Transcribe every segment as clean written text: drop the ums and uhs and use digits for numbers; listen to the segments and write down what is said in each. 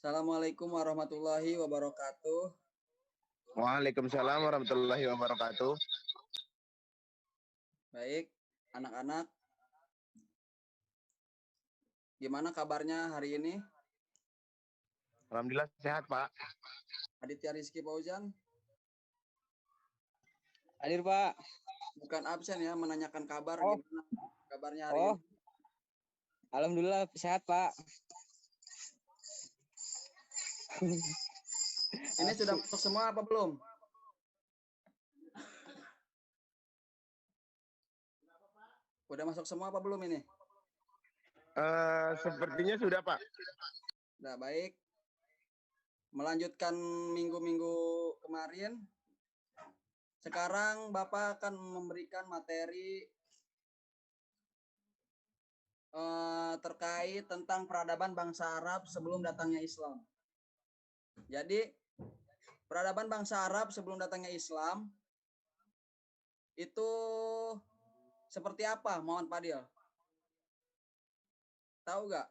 Assalamualaikum warahmatullahi wabarakatuh. Waalaikumsalam warahmatullahi wabarakatuh. Baik, anak-anak, gimana kabarnya hari ini? Alhamdulillah sehat, Pak. Aditya Rizky Fauzan, Hadir, Pak. bukan absen ya, menanyakan kabar Oh. gimana kabarnya hari Oh, ini? alhamdulillah sehat, Pak. Ini sudah masuk semua apa belum? Udah masuk semua apa belum ini? Sepertinya sudah, Pak. Nah, baik. Melanjutkan minggu-minggu kemarin, sekarang Bapak akan memberikan materi terkait tentang peradaban bangsa Arab sebelum datangnya Islam. Jadi, peradaban bangsa Arab sebelum datangnya Islam itu seperti apa, Muhammad Fadil? Tahu gak?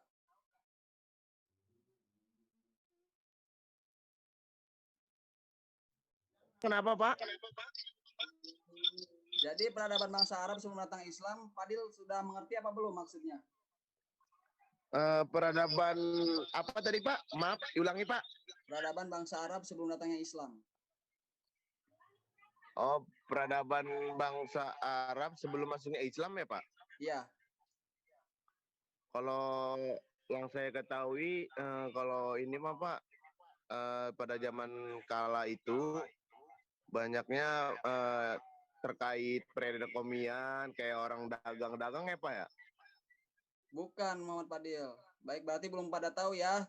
Kenapa, Pak? Jadi peradaban bangsa Arab sebelum datang Islam, Fadil sudah mengerti apa belum maksudnya? Peradaban apa tadi, Pak? Maaf, diulangi, Pak. Peradaban bangsa Arab sebelum datangnya Islam. Oh, peradaban bangsa Arab sebelum masuknya Islam ya, Pak? Iya. Kalau yang saya ketahui, kalau ini mah, Pak, pada zaman kala itu banyaknya terkait perekonomian, kayak orang dagang-dagang ya, Pak ya? Bukan, Muhammad Fadil. Baik, berarti belum pada tahu ya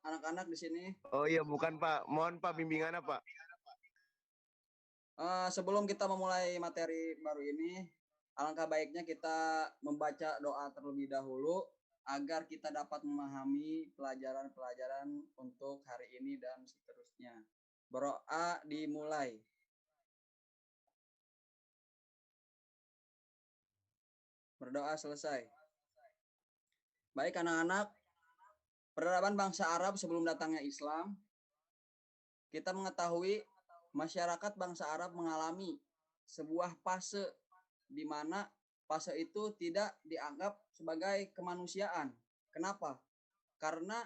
anak-anak di sini. Oh iya, bukan, Pak. Mohon, Pak, bimbingannya, Pak. Sebelum kita memulai materi baru ini, alangkah baiknya kita membaca doa terlebih dahulu agar kita dapat memahami pelajaran-pelajaran untuk hari ini dan seterusnya. Berdoa dimulai. Berdoa selesai. Baik anak-anak, peradaban bangsa Arab sebelum datangnya Islam, kita mengetahui masyarakat bangsa Arab mengalami sebuah fase di mana fase itu tidak dianggap sebagai kemanusiaan. Kenapa? Karena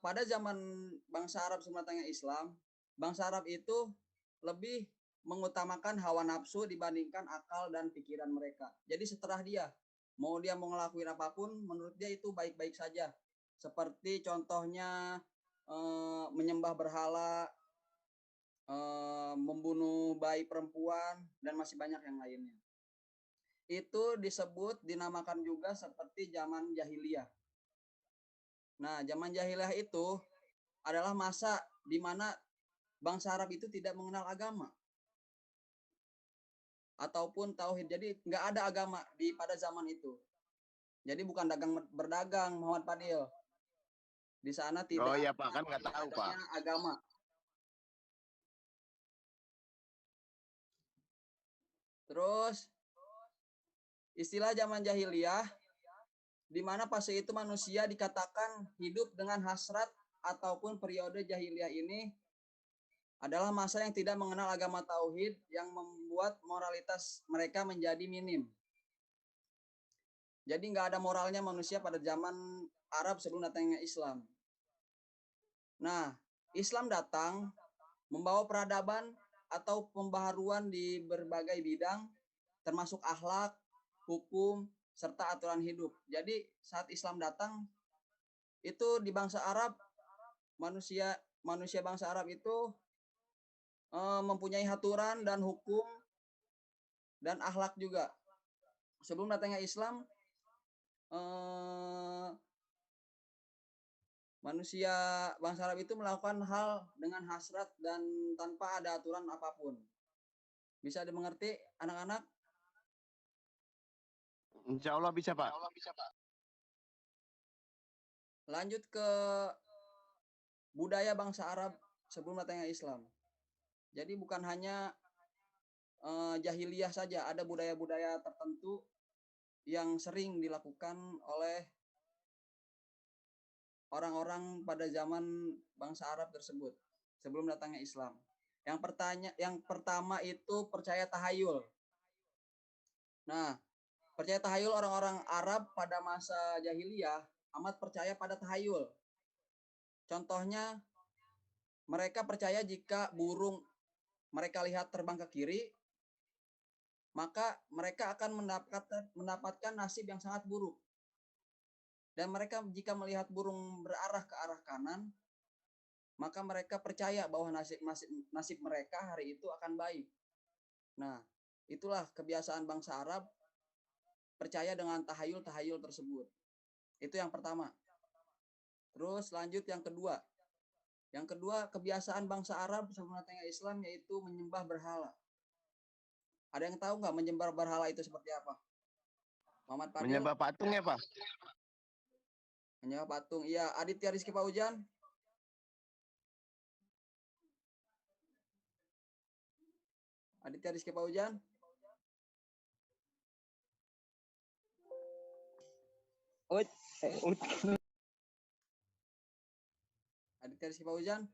pada zaman bangsa Arab sebelum datangnya Islam, bangsa Arab itu lebih mengutamakan hawa nafsu dibandingkan akal dan pikiran mereka. Jadi setelah dia mau ngelakuin apapun, menurut dia itu baik-baik saja. Seperti contohnya menyembah berhala, membunuh bayi perempuan, dan masih banyak yang lainnya. Itu dinamakan juga seperti zaman jahiliyah. Nah, zaman jahiliyah itu adalah masa di mana bangsa Arab itu tidak mengenal agama ataupun tauhid. Jadi nggak ada agama pada zaman itu. Jadi bukan berdagang, Muhammad Fadil. Di sana tidak. Oh iya, Pak, kan nggak tahu, Pak. Agama. Terus istilah zaman jahiliyah di mana fase itu manusia dikatakan hidup dengan hasrat ataupun periode jahiliyah ini adalah masa yang tidak mengenal agama tauhid yang membuat moralitas mereka menjadi minim. Jadi nggak ada moralnya manusia pada zaman Arab sebelum datangnya Islam. Nah, Islam datang membawa peradaban atau pembaharuan di berbagai bidang termasuk akhlak, hukum, serta aturan hidup. Jadi saat Islam datang itu di bangsa Arab manusia bangsa Arab itu mempunyai aturan dan hukum dan akhlak juga. Sebelum datangnya Islam manusia bangsa Arab itu melakukan hal dengan hasrat dan tanpa ada aturan apapun. Bisa dimengerti anak-anak? Insya Allah bisa, Pak. Lanjut ke budaya bangsa Arab sebelum datangnya Islam. Jadi bukan hanya jahiliyah saja, ada budaya-budaya tertentu yang sering dilakukan oleh orang-orang pada zaman bangsa Arab tersebut sebelum datangnya Islam. Yang pertama itu percaya tahayul. Nah, percaya tahayul orang-orang Arab pada masa jahiliyah amat percaya pada tahayul. Contohnya, mereka percaya jika burung mereka lihat terbang ke kiri, maka mereka akan mendapatkan nasib yang sangat buruk. Dan mereka jika melihat burung berarah ke arah kanan, maka mereka percaya bahwa nasib mereka hari itu akan baik. Nah, itulah kebiasaan bangsa Arab percaya dengan tahayul-tahayul tersebut. Itu yang pertama. Terus lanjut yang kedua. Yang kedua, kebiasaan bangsa Arab sebelum datangnya Islam yaitu menyembah berhala. Ada yang tahu nggak menyembah berhala itu seperti apa? Muhammad Fadil? Menyembah patung ya, Pak? Menyembah patung. Iya, Aditya Rizky Paujan. Aditya Rizky Paujan. Aditya Rizky Paujan.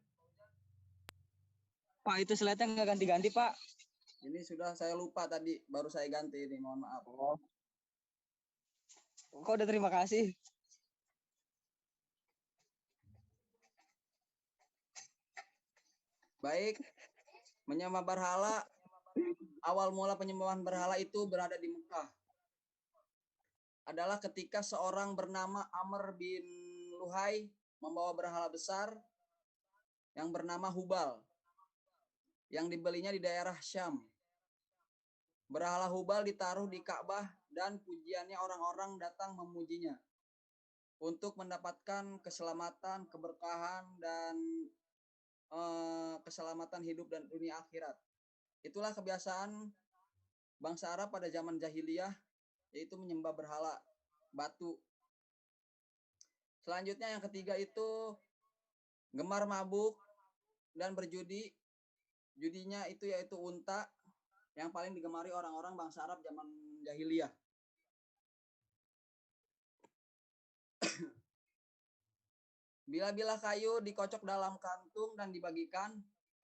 Pak, itu slide-nya nggak ganti-ganti, Pak. Ini sudah saya lupa tadi, baru saya ganti ini, mohon maaf. Oh. Kok udah terima kasih? Baik, menyembah berhala, awal mula penyembahan berhala itu berada di Mekah. Adalah ketika seorang bernama Amr bin Luhai membawa berhala besar yang bernama Hubal, yang dibelinya di daerah Syam. Berhala Hubal ditaruh di Ka'bah dan pujiannya orang-orang datang memujinya untuk mendapatkan keselamatan, keberkahan, dan keselamatan hidup dan dunia akhirat. Itulah kebiasaan bangsa Arab pada zaman jahiliyah, yaitu menyembah berhala batu. Selanjutnya yang ketiga itu gemar mabuk dan berjudi. Judinya itu yaitu unta, yang paling digemari orang-orang bangsa Arab zaman jahiliyah. Bila-bila kayu dikocok dalam kantung dan dibagikan,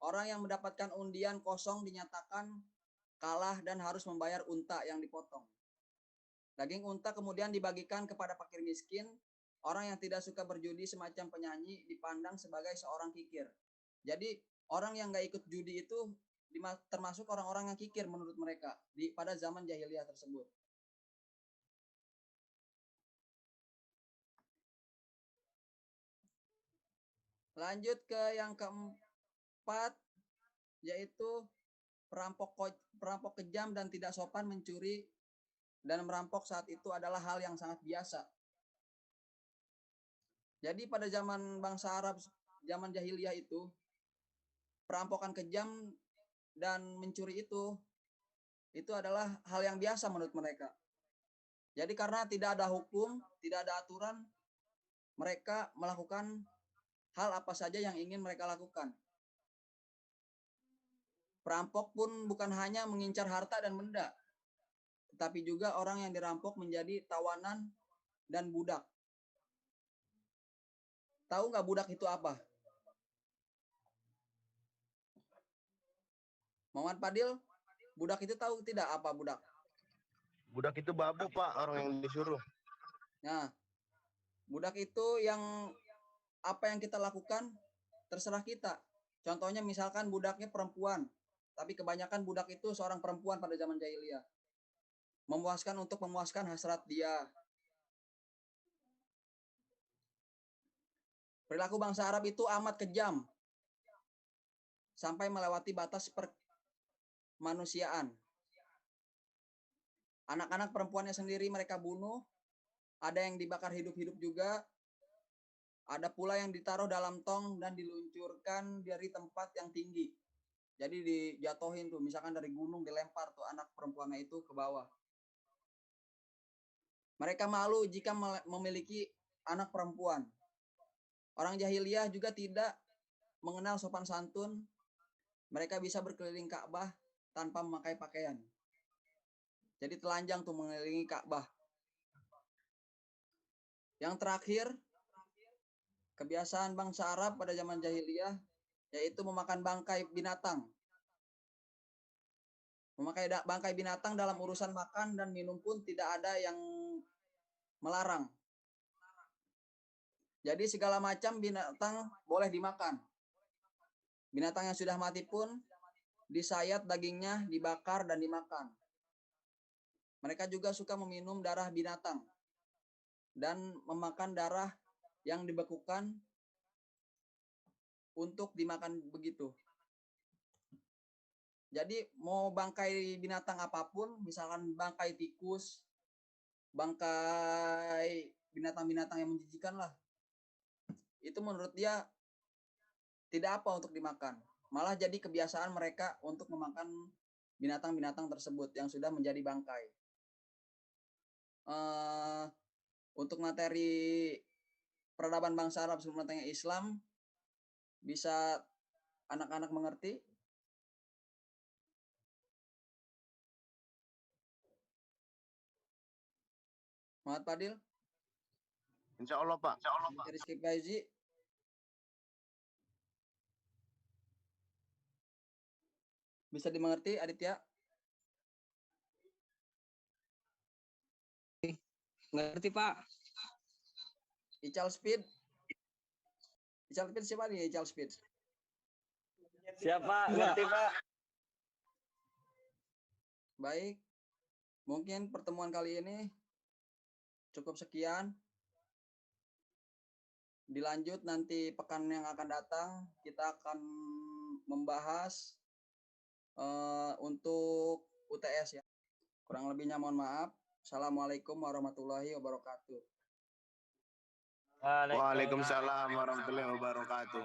orang yang mendapatkan undian kosong dinyatakan kalah dan harus membayar unta yang dipotong. Daging unta kemudian dibagikan kepada fakir miskin. Orang yang tidak suka berjudi semacam penyanyi dipandang sebagai seorang kikir. Jadi orang yang nggak ikut judi itu termasuk orang-orang yang kikir menurut mereka pada zaman jahiliyah tersebut. Lanjut ke yang keempat, yaitu perampok kejam dan tidak sopan mencuri dan merampok saat itu adalah hal yang sangat biasa. Jadi pada zaman bangsa Arab, zaman jahiliyah itu, perampokan kejam dan mencuri itu adalah hal yang biasa menurut mereka. Jadi karena tidak ada hukum, tidak ada aturan, mereka melakukan hal apa saja yang ingin mereka lakukan. Perampok pun bukan hanya mengincar harta dan benda, tetapi juga orang yang dirampok menjadi tawanan dan budak. Tahu nggak budak itu apa? Muhammad Fadil, budak itu tahu tidak apa budak? Budak itu babu, Pak, orang yang disuruh. Nah, budak itu yang apa yang kita lakukan terserah kita. Contohnya misalkan budaknya perempuan, tapi kebanyakan budak itu seorang perempuan pada zaman jahiliyah. Untuk memuaskan hasrat dia. Perilaku bangsa Arab itu amat kejam, sampai melewati batas permanusiaan. Anak-anak perempuannya sendiri mereka bunuh, ada yang dibakar hidup-hidup juga, ada pula yang ditaruh dalam tong dan diluncurkan dari tempat yang tinggi. Jadi dijatuhin tuh, misalkan dari gunung dilempar tuh anak perempuannya itu ke bawah. Mereka malu jika memiliki anak perempuan. Orang jahiliyah juga tidak mengenal sopan santun. Mereka bisa berkeliling Ka'bah tanpa memakai pakaian. Jadi telanjang tuh mengelilingi Ka'bah. Yang terakhir, kebiasaan bangsa Arab pada zaman jahiliyah yaitu memakan bangkai binatang. Memakai bangkai binatang dalam urusan makan dan minum pun tidak ada yang melarang. Jadi segala macam binatang boleh dimakan. Binatang yang sudah mati pun disayat dagingnya, dibakar dan dimakan. Mereka juga suka meminum darah binatang dan memakan darah yang dibekukan untuk dimakan begitu. Jadi mau bangkai binatang apapun, misalkan bangkai tikus, bangkai binatang-binatang yang menjijikan lah, itu menurut dia tidak apa untuk dimakan. Malah jadi kebiasaan mereka untuk memakan binatang-binatang tersebut yang sudah menjadi bangkai. Untuk materi peradaban bangsa Arab sebelum datangnya Islam, bisa anak-anak mengerti? Muhammad Fadil? Insya Allah, Pak. Rizky Faizi? Bisa dimengerti, Aditya? Ngerti, Pak. Ical Speed? Ical Speed siapa nih, Ical Speed? Siapa? Ngerti, Pak. Baik. Mungkin pertemuan kali ini cukup sekian. Dilanjut nanti pekan yang akan datang, kita akan membahas untuk UTS ya. Kurang lebihnya mohon maaf. Assalamualaikum warahmatullahi wabarakatuh. Waalaikumsalam warahmatullahi wabarakatuh.